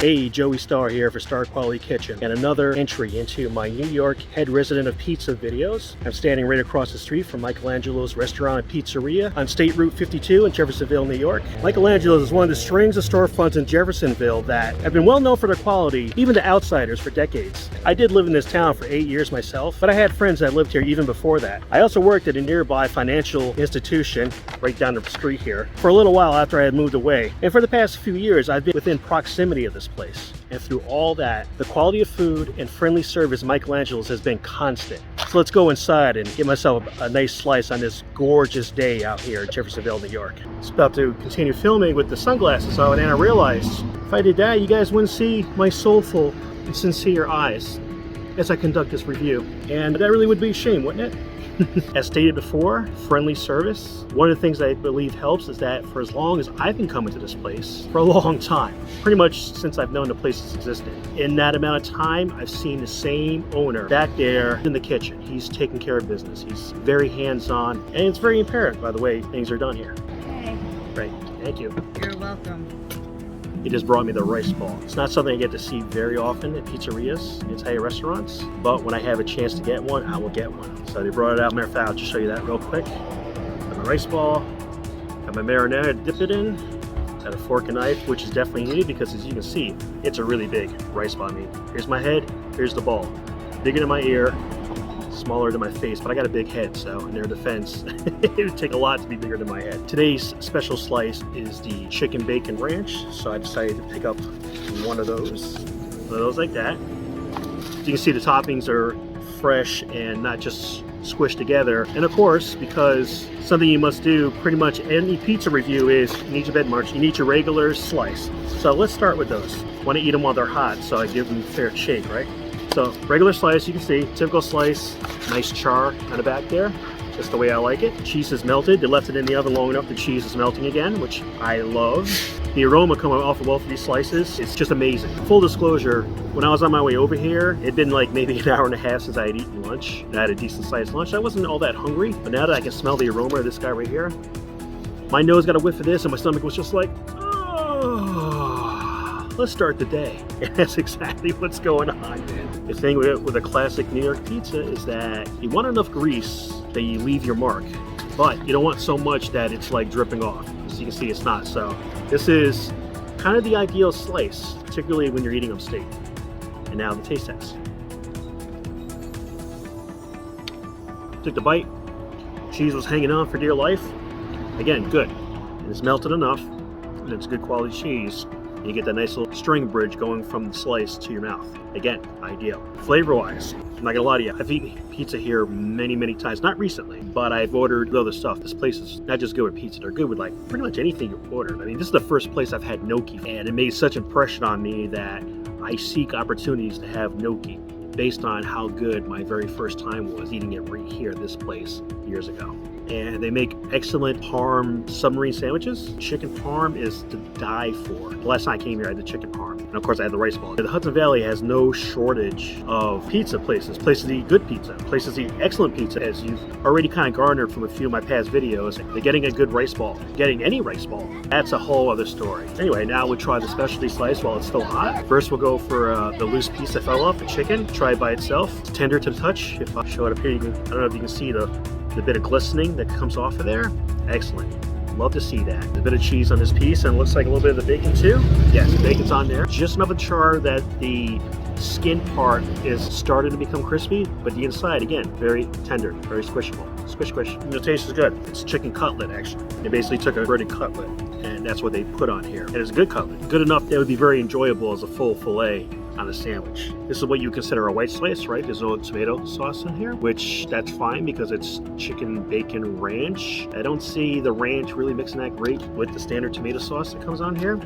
Hey, Joey Starr here for Starr Quality Kitchen, and another entry into my New York head resident of pizza videos. I'm standing right across the street from Michelangelo's restaurant and pizzeria on State Route 52 in Jeffersonville, New York. Michelangelo's is one of the strings of storefronts in Jeffersonville that have been well known for their quality, even to outsiders, for decades. I did live in this town for 8 years myself, but I had friends that lived here even before that. I also worked at a nearby financial institution right down the street here for a little while after I had moved away. And for the past few years, I've been within proximity of this place. And through all that, the quality of food and friendly service Michelangelo's has been constant. So let's go inside and get myself a nice slice on this gorgeous day out here in Jeffersonville, New York. It's about to continue filming with the sunglasses on, and I realized if I did that, you guys wouldn't see my soulful and sincere eyes as I conduct this review. And that really would be a shame, wouldn't it? As stated before, friendly service. One of the things I believe helps is that for as long as I've been coming to this place, for a long time, pretty much since I've known the place has existed, in that amount of time, I've seen the same owner back there in the kitchen. He's taking care of business. He's very hands-on, and it's very apparent by the way things are done here. Hey. Great, thank you. You're welcome. He just brought me the rice ball. It's not something I get to see very often at pizzerias and Italian restaurants, but when I have a chance to get one, I will get one. So they brought it out. Matter of fact, I'll just show you that real quick. Got my rice ball, got my marinara to dip it in, got a fork and knife, which is definitely needed because as you can see, it's a really big rice ball. I mean, here's my head, here's the ball. Bigger than my ear, smaller than my face, but I got a big head, so in their defense, it would take a lot to be bigger than my head. Today's special slice is the chicken bacon ranch, so I decided to pick up one of those like that. You can see the toppings are fresh and not just squished together. And of course, because something you must do pretty much any pizza review is you need your benchmarks, you need your regular slice. So let's start with those. I want to eat them while they're hot, so I give them a fair shake, right? So regular slice, you can see, typical slice, nice char on the back there, just the way I like it. Cheese is melted, they left it in the oven long enough, the cheese is melting again, which I love. The aroma coming off of both of these slices, it's just amazing. Full disclosure, when I was on my way over here, it'd been like maybe an hour and a half since I had eaten lunch, and I had a decent sized lunch. I wasn't all that hungry, but now that I can smell the aroma of this guy right here, my nose got a whiff of this and my stomach was just like, oh, let's start the day. And that's exactly what's going on, man. The thing with a classic New York pizza is that you want enough grease that you leave your mark, but you don't want so much that it's like dripping off. As you can see, it's not. So this is kind of the ideal slice, particularly when you're eating upstate. And now the taste test. Took the bite. Cheese was hanging on for dear life. Again, good. It's melted enough, and it's good quality cheese. You get that nice little string bridge going from the slice to your mouth. Again, ideal. Flavor-wise, I'm not gonna lie to you, I've eaten pizza here many, many times. Not recently, but I've ordered other stuff. This place is not just good with pizza, they're good with like pretty much anything you ordered. I mean, this is the first place I've had gnocchi, and it made such impression on me that I seek opportunities to have gnocchi based on how good my very first time was eating it right here, this place, years ago. And they make excellent parm submarine sandwiches. Chicken parm is to die for. The last time I came here, I had the chicken parm. And of course, I had the rice ball. The Hudson Valley has no shortage of pizza places. Places that eat good pizza. Places that eat excellent pizza, as you've already kind of garnered from a few of my past videos. They're getting a good rice ball. Getting any rice ball, that's a whole other story. Anyway, now we'll try the specialty slice while it's still hot. First, we'll go for the loose piece that fell off, the chicken. Try it by itself. It's tender to the touch. If I show it up here, I don't know if you can see the bit of glistening that comes off of there. Excellent. Love to see that. A bit of cheese on this piece, and it looks like a little bit of the bacon too. Yes, the bacon's on there. Just enough of char that the skin part is starting to become crispy, but the inside, again, very tender, very squishable. Squish, squish. And the taste is good. It's chicken cutlet, actually. They basically took a breaded cutlet, and that's what they put on here. And it's a good cutlet. Good enough that it would be very enjoyable as a full fillet on a sandwich. This is what you consider a white slice, right? There's no tomato sauce in here, which that's fine because it's chicken bacon ranch. I don't see the ranch really mixing that great with the standard tomato sauce that comes on here.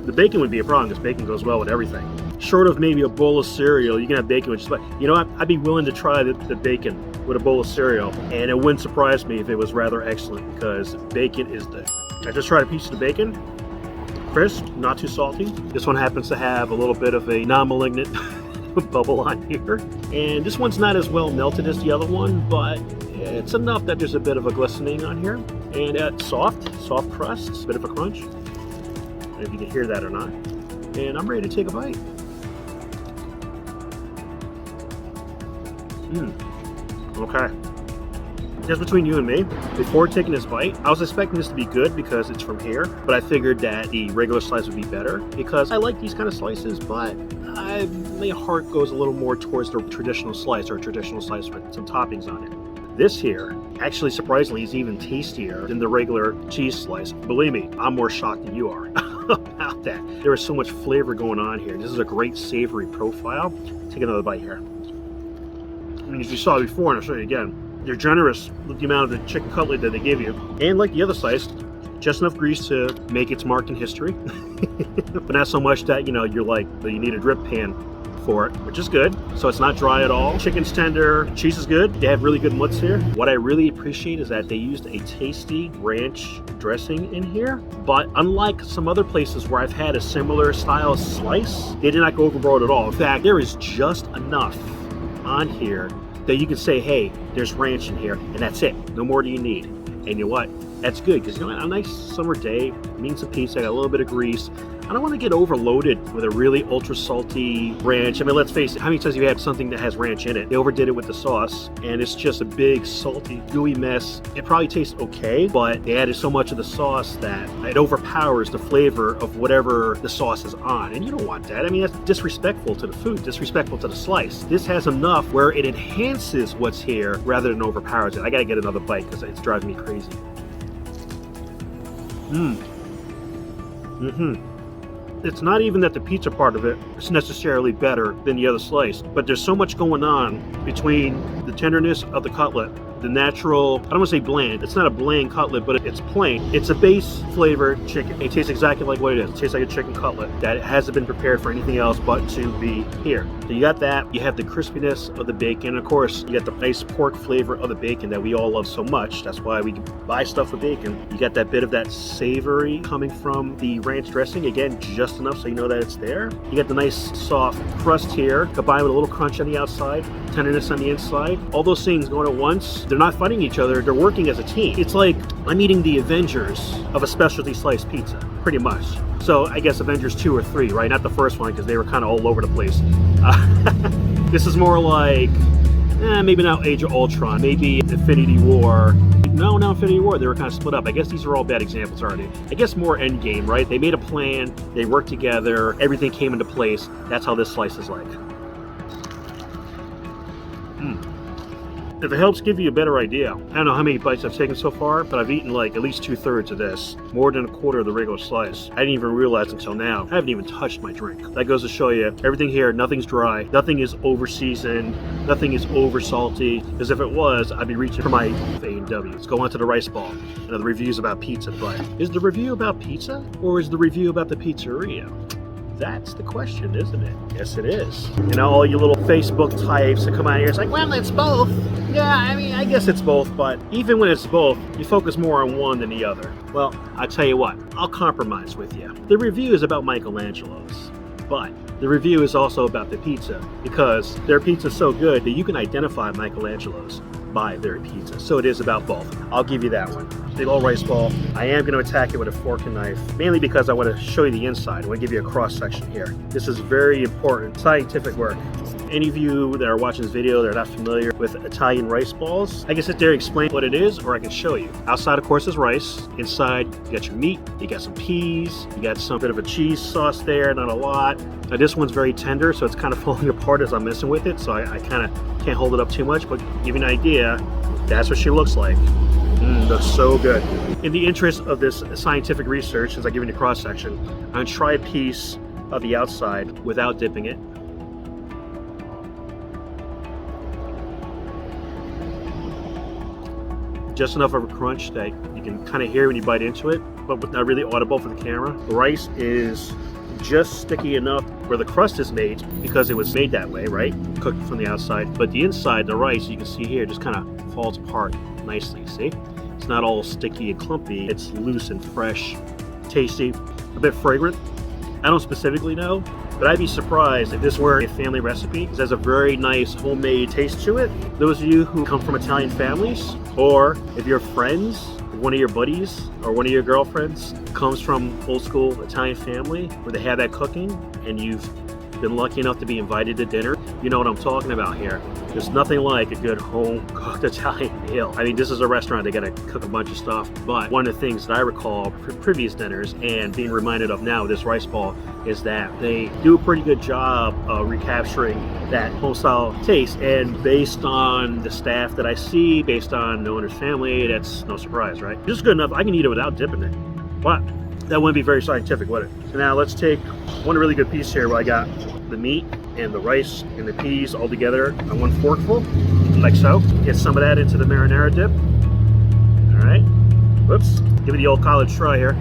The bacon would be a problem because bacon goes well with everything. Short of maybe a bowl of cereal, you can have bacon, which is, but you know what? I'd be willing to try the bacon with a bowl of cereal, and it wouldn't surprise me if it was rather excellent because bacon is the. I just tried a piece of the bacon. Crisp, not too salty. This one happens to have a little bit of a non-malignant bubble on here. And this one's not as well melted as the other one, but it's enough that there's a bit of a glistening on here. And soft crust, a bit of a crunch. I don't know if you can hear that or not. and I'm ready to take a bite. Okay. Just between you and me, before taking this bite, I was expecting this to be good because it's from here, but I figured that the regular slice would be better because I like these kind of slices, but my heart goes a little more towards the traditional slice, or a traditional slice with some toppings on it. This here, actually surprisingly, is even tastier than the regular cheese slice. Believe me, I'm more shocked than you are about that. There is so much flavor going on here. This is a great savory profile. Take another bite here. I mean, as you saw before, and I'll show you again, they're generous with the amount of the chicken cutlet that they give you. And like the other slice, just enough grease to make its mark in history. But not so much that, you're like, you need a drip pan for it, which is good. So it's not dry at all. Chicken's tender, cheese is good. They have really good mutts here. What I really appreciate is that they used a tasty ranch dressing in here. But unlike some other places where I've had a similar style slice, they did not go overboard at all. In fact, there is just enough on here that you can say, hey, there's ranch in here, and that's it. No more do you need. And you know what? That's good, because on a nice summer day, I'm eating some pizza, I got a little bit of grease. I don't want to get overloaded with a really ultra salty ranch. I mean, let's face it, how many times have you had something that has ranch in it? They overdid it with the sauce, and it's just a big, salty, gooey mess. It probably tastes okay, but they added so much of the sauce that it overpowers the flavor of whatever the sauce is on. And you don't want that. I mean, that's disrespectful to the food, disrespectful to the slice. This has enough where it enhances what's here rather than overpowers it. I gotta get another bite because it's driving me crazy. It's not even that the pizza part of it is necessarily better than the other slice, but there's so much going on between the tenderness of the cutlet, the natural, I don't want to say bland, it's not a bland cutlet, but it's plain. It's a base flavored chicken. It tastes exactly like what it is. It tastes like a chicken cutlet that hasn't been prepared for anything else but to be here. So you got that, you have the crispiness of the bacon, and of course, you got the nice pork flavor of the bacon that we all love so much. That's why we buy stuff with bacon. You got that bit of that savory coming from the ranch dressing, again, just enough so you know that it's there. You got the nice soft crust here, combined with a little crunch on the outside, tenderness on the inside. All those things going at once. They're not fighting each other, they're working as a team. It's like I'm eating the Avengers of a specialty sliced pizza, pretty much. So I guess Avengers 2 or 3, right? Not the first one, because they were kind of all over the place. This is more like, maybe not Age of Ultron, maybe Infinity War. No, Infinity War, they were kind of split up. I guess these are all bad examples already. I guess more Endgame, right? They made a plan, they worked together, everything came into place. That's how this slice is like. If it helps give you a better idea, I don't know how many bites I've taken so far, but I've eaten like at least 2/3 of this, more than a quarter of the regular slice. I didn't even realize until now, I haven't even touched my drink. That goes to show you, everything here, nothing's dry, nothing is over seasoned, nothing is over salty, because if it was, I'd be reaching for my A&W. Let's go on to the rice ball. The reviews about pizza, but is the review about pizza, or is the review about the pizzeria? That's the question, isn't it? Yes, it is. All you little Facebook types that come out here, it's like, well, it's both. Yeah, I mean, I guess it's both, but even when it's both, you focus more on one than the other. Well, I'll tell you what, I'll compromise with you. The review is about Michelangelo's, but the review is also about the pizza, because their pizza's so good that you can identify Michelangelo's by their pizza. So it is about both. I'll give you that one. Big old rice ball. I am going to attack it with a fork and knife, mainly because I want to show you the inside. I want to give you a cross section here. This is very important scientific work. Any of you that are watching this video that are not familiar with Italian rice balls, I can sit there and explain what it is, or I can show you. Outside, of course, is rice. Inside, you got your meat, you got some peas, you got some bit of a cheese sauce there, not a lot. Now, this one's very tender, so it's kind of falling apart as I'm messing with it, so I kind of can't hold it up too much, but to give you an idea, that's what she looks like. Looks so good. In the interest of this scientific research, since I'm giving you a cross section, I'm going to try a piece of the outside without dipping it. Just enough of a crunch that you can kind of hear when you bite into it, but not really audible for the camera. The rice is just sticky enough where the crust is made, because it was made that way, right? Cooked from the outside. But the inside, the rice, you can see here, just kind of falls apart nicely, see? It's not all sticky and clumpy. It's loose and fresh, tasty, a bit fragrant. I don't specifically know, but I'd be surprised if this were a family recipe. It has a very nice homemade taste to it. Those of you who come from Italian families, or if you're friends one of your buddies or one of your girlfriends comes from old school Italian family where they have that cooking and you've been lucky enough to be invited to dinner, you know what I'm talking about here. There's nothing like a good home-cooked Italian meal. I mean, this is a restaurant, they gotta cook a bunch of stuff, but one of the things that I recall from previous dinners and being reminded of now with this rice ball is that they do a pretty good job of recapturing that home-style taste, and based on the staff that I see, based on the owner's family, that's no surprise, right? This is good enough, I can eat it without dipping it, but that wouldn't be very scientific, would it? So now let's take one really good piece here where I got the meat and the rice and the peas all together on one forkful, like so. Get some of that into the marinara dip. All right. Whoops. Give it the old college try here.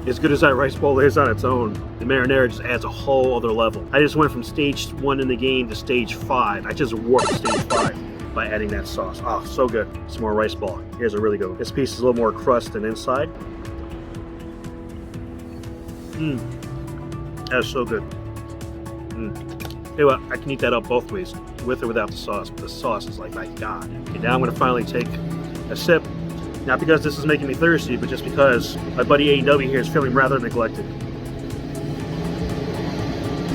As good as that rice bowl is on its own, the marinara just adds a whole other level. I just went from stage 1 in the game to stage 5. I just warped stage 5 by adding that sauce. Oh, so good. Some more rice ball. Here's a really good one. This piece is a little more crust than inside. That's so good. Hey, well, I can eat that up both ways, with or without the sauce. But the sauce is like, my God. Okay, now I'm gonna finally take a sip. Not because this is making me thirsty, but just because my buddy A&W here is feeling rather neglected.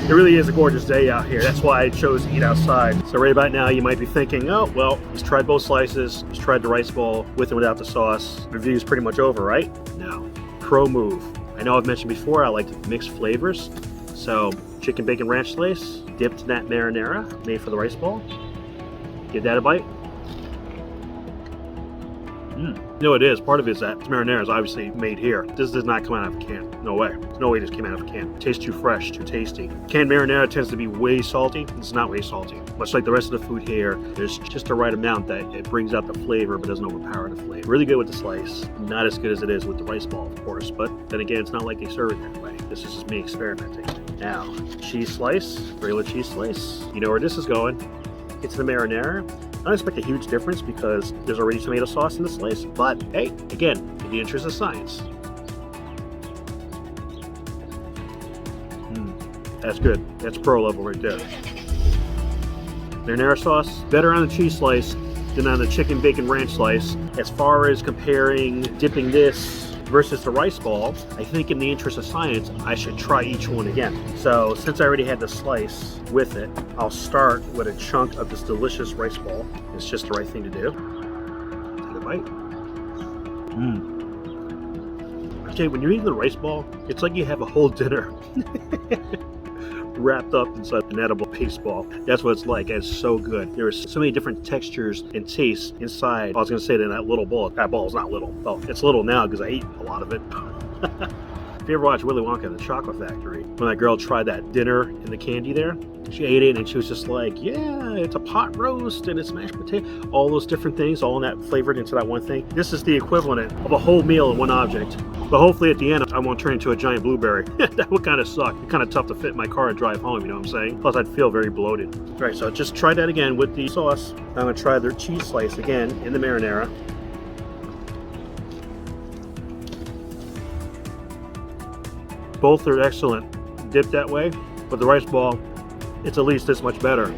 It really is a gorgeous day out here. That's why I chose to eat outside. So right about now, you might be thinking, oh, well, he's tried both slices. He's tried the rice ball with and without the sauce. Review's pretty much over, right? No. Pro move. I know I've mentioned before, I like to mix flavors. So chicken bacon ranch slice, dipped in that marinara made for the rice ball. Give that a bite. You know what it is? Part of it is that this marinara is obviously made here. This does not come out of a can. No way. There's no way this came out of a can. It tastes too fresh, too tasty. Canned marinara tends to be way salty. It's not way salty. Much like the rest of the food here, there's just the right amount that it brings out the flavor but doesn't overpower the flavor. Really good with the slice. Not as good as it is with the rice ball, of course, but then again, it's not like they serve it that way. This is just me experimenting. Now, cheese slice, regular cheese slice. You know where this is going. It's the marinara. I don't expect a huge difference because there's already tomato sauce in the slice, but hey, again, in the interest of science. That's good. That's pro level right there. Marinara sauce, better on the cheese slice than on the chicken bacon ranch slice. As far as comparing dipping this versus the rice ball, I think in the interest of science, I should try each one again. So since I already had the slice with it, I'll start with a chunk of this delicious rice ball. It's just the right thing to do. Take a bite. Okay, when you're eating the rice ball, it's like you have a whole dinner wrapped up inside an edible paste ball. That's what it's like. It's so good. There's so many different textures and tastes inside. I was going to say that little ball. That ball is not little. Well, it's little now because I ate a lot of it. If you ever watch Willy Wonka and the Chocolate Factory, when that girl tried that dinner and the candy there, she ate it and she was just like, yeah, it's a pot roast and it's mashed potato. All those different things, all in that flavored into that one thing. This is the equivalent of a whole meal in one object. But hopefully at the end, I won't turn into a giant blueberry. That would kind of suck. It's kind of tough to fit in my car and drive home, you know what I'm saying? Plus, I'd feel very bloated. All right, so just try that again with the sauce. I'm gonna try their cheese slice again in the marinara. Both are excellent dipped that way, but the rice ball, it's at least this much better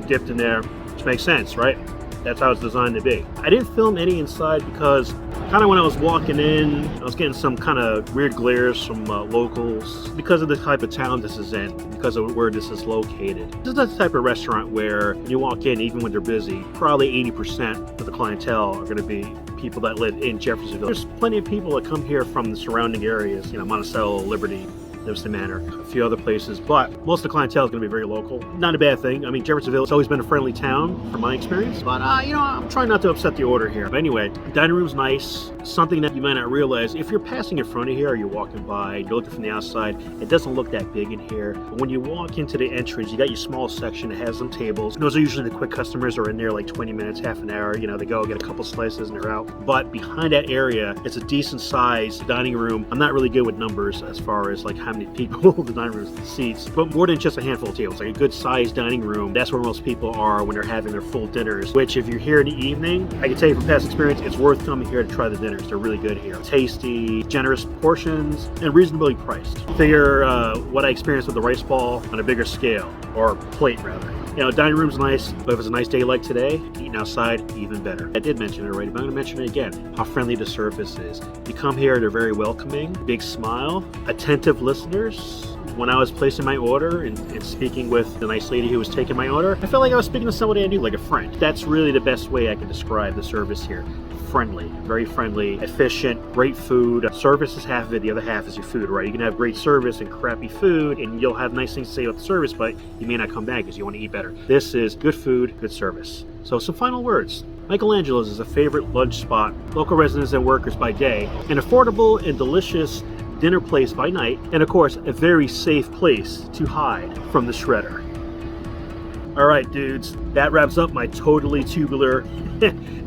dipped in there, which makes sense, right? That's how it's designed to be. I didn't film any inside because kind of when I was walking in, I was getting some kind of weird glares from locals because of the type of town this is in, because of where this is located. This is the type of restaurant where when you walk in, even when they're busy, probably 80% of the clientele are going to be people that live in Jeffersonville. There's plenty of people that come here from the surrounding areas, you know, Monticello, Liberty, Livingston Manor, a few other places, but most of the clientele is going to be very local. Not a bad thing. I mean, Jeffersonville has always been a friendly town from my experience, but you know, I'm trying not to upset the order here. But anyway, dining room's nice. Something that you might not realize, if you're passing in front of here or you're walking by, you're looking from the outside, it doesn't look that big in here. But when you walk into the entrance, you got your small section that has some tables. Those are usually the quick customers who are in there like 20 minutes, half an hour. You know, they go get a couple slices and they're out. But behind that area, it's a decent sized dining room. I'm not really good with numbers as far as like how many people the dining room seats, but more than just a handful of tables, like a good sized dining room. That's where most people are when they're having their full dinners, which if you're here in the evening, I can tell you from past experience, it's worth coming here to try the dinners. They're really good. good here. Tasty, generous portions, and reasonably priced. Figure what I experienced with the rice ball on a bigger scale, or plate rather. You know, dining room's nice, but if it's a nice day like today, eating outside, even better. I did mention it already, but I'm gonna mention it again, how friendly the service is. You come here, they're very welcoming, big smile, attentive listeners. When I was placing my order and speaking with the nice lady who was taking my order, I felt like I was speaking to somebody I knew, like a friend. That's really the best way I can describe the service here. Friendly, very friendly, efficient, great food. Service is half of it, the other half is your food, right? You can have great service and crappy food, and you'll have nice things to say about the service, but you may not come back because you want to eat better. This is good food, good service. So some final words. Michelangelo's is a favorite lunch spot, local residents and workers by day, an affordable and delicious dinner place by night, and of course, a very safe place to hide from the shredder. All right, dudes, that wraps up my totally tubular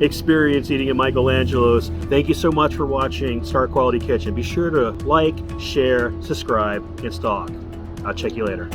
experience eating at Michelangelo's. Thank you so much for watching Starr Quality Kitchen. Be sure to like, share, subscribe, and stalk. I'll check you later.